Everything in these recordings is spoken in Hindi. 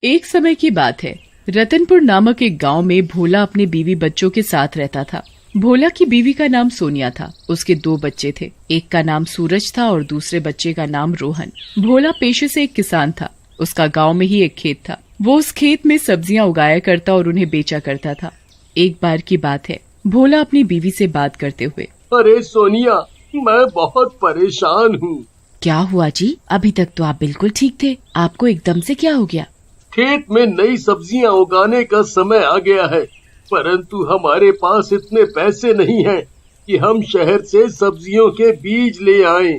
एक समय की बात है। रतनपुर नामक एक गांव में भोला अपने बीवी बच्चों के साथ रहता था। भोला की बीवी का नाम सोनिया था। उसके 2 बच्चे थे। एक का नाम सूरज था और दूसरे बच्चे का नाम रोहन। भोला पेशे से एक किसान था। उसका गांव में ही एक खेत था। वो उस खेत में सब्जियां उगाया करता और उन्हें बेचा करता था। एक बार की बात है, भोला अपनी बीवी से बात करते हुए, अरे सोनिया, मैं बहुत परेशान हूँ। क्या हुआ जी? अभी तक तो आप बिल्कुल ठीक थे, आपको एकदम से क्या हो गया? खेत में नई सब्जियां उगाने का समय आ गया है, परंतु हमारे पास इतने पैसे नहीं हैं कि हम शहर से सब्जियों के बीज ले आएं।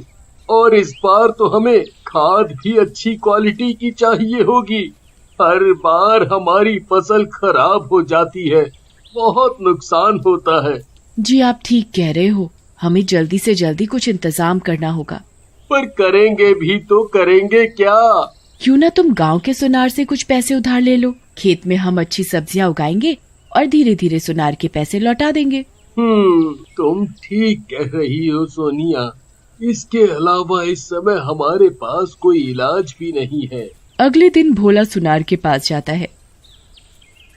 और इस बार तो हमें खाद भी अच्छी क्वालिटी की चाहिए होगी। हर बार हमारी फसल खराब हो जाती है, बहुत नुकसान होता है। जी आप ठीक कह रहे हो, हमें जल्दी से जल्दी कुछ इंतजाम करना होगा। पर करेंगे भी तो करेंगे क्या? क्यों ना तुम गांव के सुनार से कुछ पैसे उधार ले लो। खेत में हम अच्छी सब्जियां उगाएंगे और धीरे धीरे सुनार के पैसे लौटा देंगे। तुम ठीक कह रही हो सोनिया। इसके अलावा इस समय हमारे पास कोई इलाज भी नहीं है। अगले दिन भोला सुनार के पास जाता है।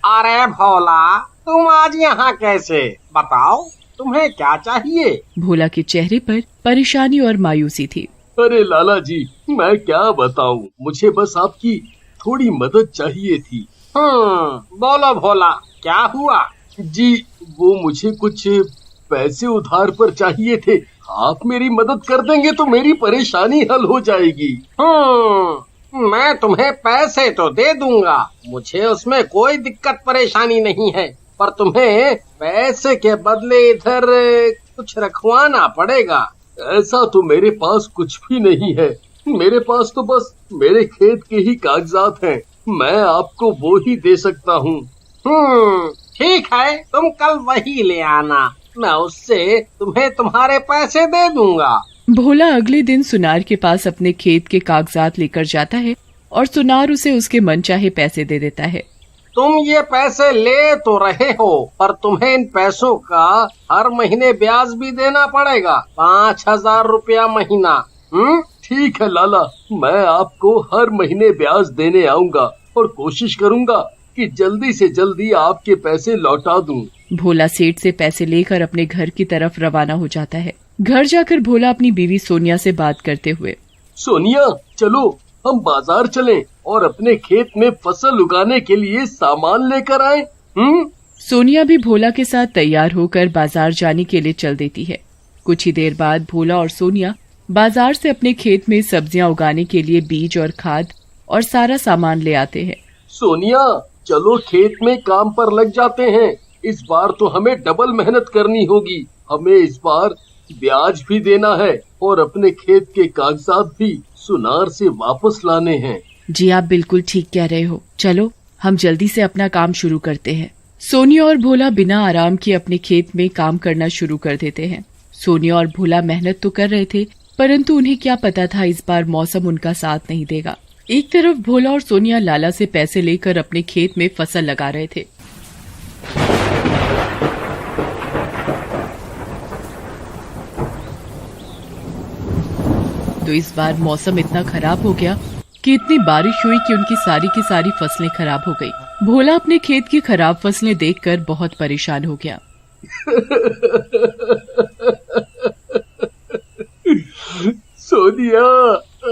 अरे भोला, तुम आज यहाँ कैसे? बताओ, तुम्हें क्या चाहिए? भोला के चेहरे पर परेशानी और मायूसी थी। अरे लाला जी, मैं क्या बताऊं, मुझे बस आपकी थोड़ी मदद चाहिए थी। बोलो भोला, क्या हुआ? जी, वो मुझे कुछ पैसे उधार पर चाहिए थे। आप मेरी मदद कर देंगे तो मेरी परेशानी हल हो जाएगी। मैं तुम्हें पैसे तो दे दूंगा, मुझे उसमें कोई दिक्कत परेशानी नहीं है, पर तुम्हें पैसे के बदले इधर कुछ रखवाना पड़ेगा। ऐसा तो मेरे पास कुछ भी नहीं है। मेरे पास तो बस मेरे खेत के ही कागजात हैं। मैं आपको वो ही दे सकता हूँ। ठीक है, तुम कल वही ले आना, मैं उससे तुम्हें तुम्हारे पैसे दे दूंगा। भोला अगले दिन सुनार के पास अपने खेत के कागजात लेकर जाता है और सुनार उसे उसके मनचाहे पैसे दे देता है। तुम ये पैसे ले तो रहे हो, पर तुम्हें इन पैसों का हर महीने ब्याज भी देना पड़ेगा, 5,000 रुपया महीना। ठीक है लाला, मैं आपको हर महीने ब्याज देने आऊंगा और कोशिश करूंगा कि जल्दी से जल्दी आपके पैसे लौटा दूं। भोला सेठ से पैसे लेकर अपने घर की तरफ रवाना हो जाता है। घर जाकर भोला अपनी बीवी सोनिया से बात करते हुए, सोनिया, चलो हम बाजार चलें और अपने खेत में फसल उगाने के लिए सामान लेकर आएं। सोनिया भी भोला के साथ तैयार होकर बाजार जाने के लिए चल देती है। कुछ ही देर बाद भोला और सोनिया बाजार से अपने खेत में सब्जियां उगाने के लिए बीज और खाद और सारा सामान ले आते हैं। सोनिया, चलो खेत में काम पर लग जाते हैं। इस बार तो हमें डबल मेहनत करनी होगी। हमें इस बार ब्याज भी देना है और अपने खेत के कागजात भी सुनार से वापस लाने हैं। जी आप बिल्कुल ठीक कह रहे हो, चलो हम जल्दी से अपना काम शुरू करते हैं। सोनिया और भोला बिना आराम के अपने खेत में काम करना शुरू कर देते हैं। सोनिया और भोला मेहनत तो कर रहे थे, परंतु उन्हें क्या पता था इस बार मौसम उनका साथ नहीं देगा। एक तरफ भोला और सोनिया लाला से पैसे लेकर अपने खेत में फसल लगा रहे थे। तो इस बार मौसम इतना खराब हो गया कि इतनी बारिश हुई कि उनकी सारी की सारी फसलें खराब हो गई। भोला अपने खेत की खराब फसलें देखकर बहुत परेशान हो गया। सोनिया,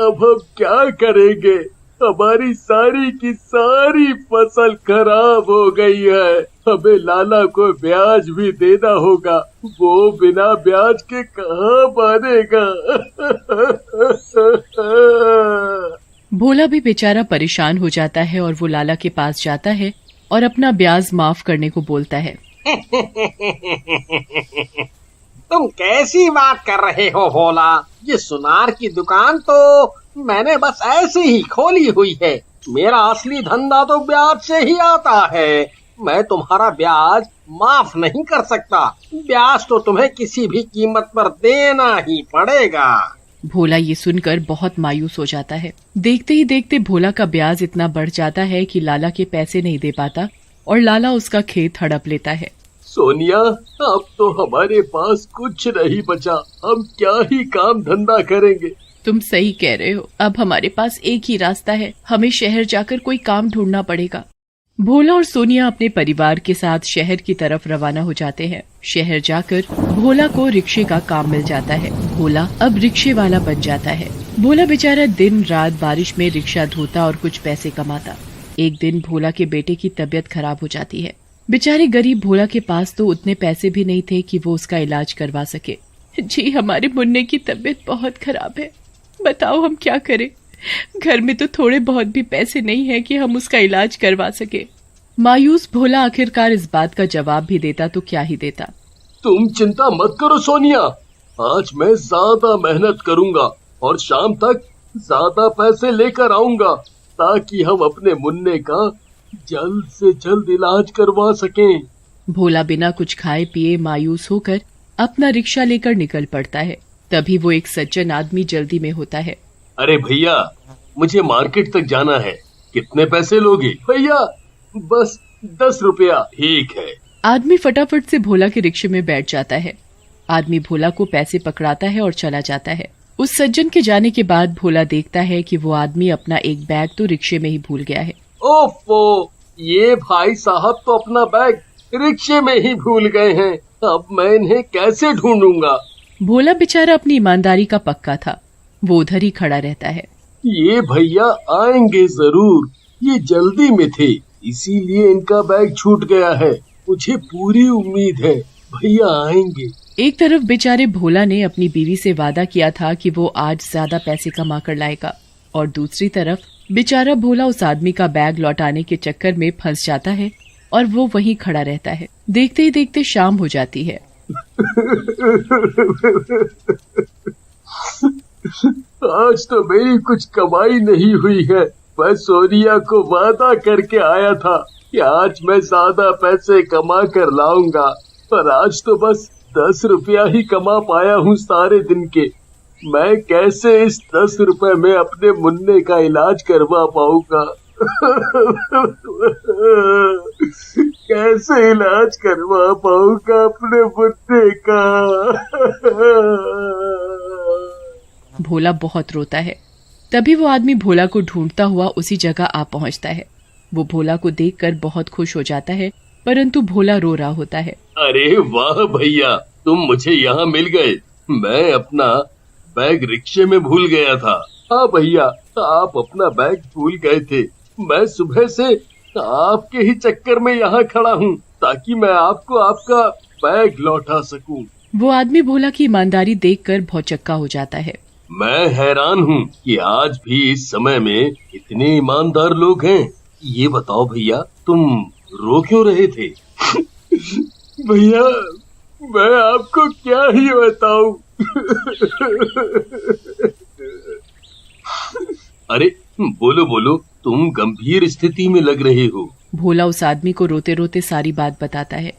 अब हम क्या करेंगे? हमारी सारी की सारी फसल खराब हो गई है। हमें लाला को ब्याज भी देना होगा, वो बिना ब्याज के कहाँ मानेगा। भोला भी बेचारा परेशान हो जाता है और वो लाला के पास जाता है और अपना ब्याज माफ करने को बोलता है। तुम कैसी बात कर रहे हो भोला? ये सुनार की दुकान तो मैंने बस ऐसे ही खोली हुई है। मेरा असली धंधा तो ब्याज से ही आता है। मैं तुम्हारा ब्याज माफ नहीं कर सकता। ब्याज तो तुम्हें किसी भी कीमत पर देना ही पड़ेगा। भोला ये सुनकर बहुत मायूस हो जाता है। देखते ही देखते भोला का ब्याज इतना बढ़ जाता है कि लाला के पैसे नहीं दे पाता और लाला उसका खेत हड़प लेता है। सोनिया, अब तो हमारे पास कुछ नहीं बचा। हम क्या ही काम धंधा करेंगे। तुम सही कह रहे हो, अब हमारे पास एक ही रास्ता है, हमें शहर जाकर कोई काम ढूंढना पड़ेगा। भोला और सोनिया अपने परिवार के साथ शहर की तरफ रवाना हो जाते हैं। शहर जाकर भोला को रिक्शे का काम मिल जाता है। भोला अब रिक्शे वाला बन जाता है। भोला बेचारा दिन रात बारिश में रिक्शा धोता और कुछ पैसे कमाता। एक दिन भोला के बेटे की तबीयत खराब हो जाती है। बेचारे गरीब भोला के पास तो उतने पैसे भी नहीं थे कि वो उसका इलाज करवा सके। जी, हमारे मुन्ने की तबीयत बहुत खराब है, बताओ हम क्या करें। घर में तो थोड़े बहुत भी पैसे नहीं है कि हम उसका इलाज करवा सके। मायूस भोला आखिरकार इस बात का जवाब भी देता तो क्या ही देता। तुम चिंता मत करो सोनिया, आज मैं ज्यादा मेहनत करूंगा और शाम तक ज्यादा पैसे लेकर आऊंगा ताकि हम अपने मुन्ने का जल्द से जल्द इलाज करवा सकें। भोला बिना कुछ खाए पिए मायूस होकर अपना रिक्शा लेकर निकल पड़ता है। तभी वो एक सज्जन आदमी जल्दी में होता है। अरे भैया, मुझे मार्केट तक जाना है, कितने पैसे लोगे? भैया बस 10 रुपया। ठीक है। आदमी फटाफट से भोला के रिक्शे में बैठ जाता है। आदमी भोला को पैसे पकड़ाता है और चला जाता है। उस सज्जन के जाने के बाद भोला देखता है कि वो आदमी अपना एक बैग तो रिक्शे में ही भूल गया है। ओफो, ये भाई साहब तो अपना बैग रिक्शे में ही भूल गए हैं, अब मैं इन्हें कैसे ढूंढूंगा? भोला बेचारा अपनी ईमानदारी का पक्का था, वो उधर ही खड़ा रहता है। ये भैया आएंगे जरूर, ये जल्दी में थे इसीलिए इनका बैग छूट गया है, मुझे पूरी उम्मीद है भैया आएंगे। एक तरफ बेचारे भोला ने अपनी बीवी से वादा किया था कि वो आज ज्यादा पैसे कमा कर लाएगा, और दूसरी तरफ बेचारा भोला उस आदमी का बैग लौटाने के चक्कर में फंस जाता है और वो वहीं खड़ा रहता है। देखते ही देखते शाम हो जाती है। आज तो मेरी कुछ कमाई नहीं हुई है। मैं सोनिया को वादा करके आया था कि आज मैं ज्यादा पैसे कमा कर लाऊंगा, पर आज तो बस 10 रुपया ही कमा पाया हूँ सारे दिन के। मैं कैसे इस 10 रुपए में अपने मुन्ने का इलाज करवा पाऊंगा? कैसे इलाज करवा पाऊंगा अपने मुन्ने का? भोला बहुत रोता है। तभी वो आदमी भोला को ढूंढता हुआ उसी जगह आ पहुंचता है। वो भोला को देखकर बहुत खुश हो जाता है, परंतु भोला रो रहा होता है। अरे वाह भैया, तुम मुझे यहाँ मिल गए। मैं अपना बैग रिक्शे में भूल गया था। हाँ भैया, आप अपना बैग भूल गए थे। मैं सुबह से आपके ही चक्कर में यहाँ खड़ा हूँ ताकि मैं आपको आपका बैग लौटा सकूं। वो आदमी भोला की ईमानदारी देखकर भौचक्का हो जाता है। मैं हैरान हूँ कि आज भी इस समय में इतने ईमानदार लोग हैं। ये बताओ भैया, तुम रो क्यों रहे थे? भैया, मैं आपको क्या ही बताऊं। अरे बोलो बोलो, तुम गंभीर स्थिति में लग रहे हो। भोला उस आदमी को रोते रोते सारी बात बताता है।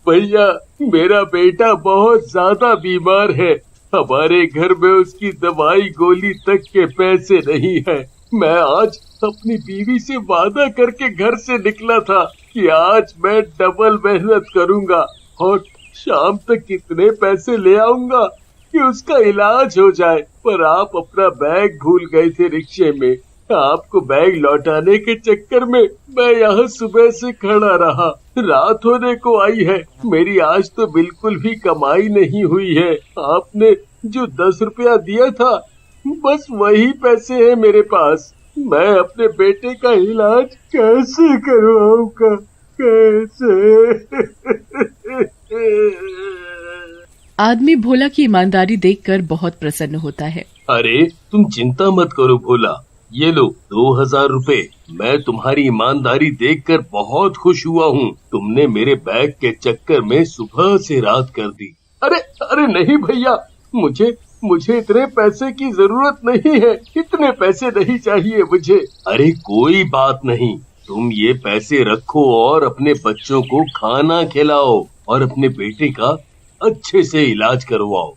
भैया, मेरा बेटा बहुत ज्यादा बीमार है। हमारे घर में उसकी दवाई गोली तक के पैसे नहीं है। मैं आज अपनी बीवी से वादा करके घर से निकला था कि आज मैं डबल मेहनत करूंगा और शाम तक कितने पैसे ले आऊंगा कि उसका इलाज हो जाए, पर आप अपना बैग भूल गए थे रिक्शे में। आपको बैग लौटाने के चक्कर में मैं यहाँ सुबह से खड़ा रहा। रात होने को आई है, मेरी आज तो बिल्कुल भी कमाई नहीं हुई है। आपने जो 10 रुपया दिया था, बस वही पैसे हैं मेरे पास। मैं अपने बेटे का इलाज कैसे करवाऊंगा? कैसे? आदमी भोला की ईमानदारी देखकर बहुत प्रसन्न होता है। अरे तुम चिंता मत करो भोला, ये लो 2000 रुपए। मैं तुम्हारी ईमानदारी देखकर बहुत खुश हुआ हूँ। तुमने मेरे बैग के चक्कर में सुबह से रात कर दी। अरे अरे नहीं भैया, मुझे इतने पैसे की जरूरत नहीं है। इतने पैसे नहीं चाहिए मुझे। अरे कोई बात नहीं, तुम ये पैसे रखो और अपने बच्चों को खाना खिलाओ और अपने बेटे का अच्छे से इलाज करवाओ।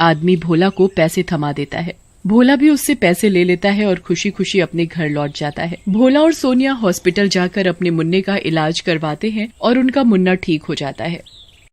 आदमी भोला को पैसे थमा देता है। भोला भी उससे पैसे ले लेता है और खुशी खुशी अपने घर लौट जाता है। भोला और सोनिया हॉस्पिटल जाकर अपने मुन्ने का इलाज करवाते हैं और उनका मुन्ना ठीक हो जाता है।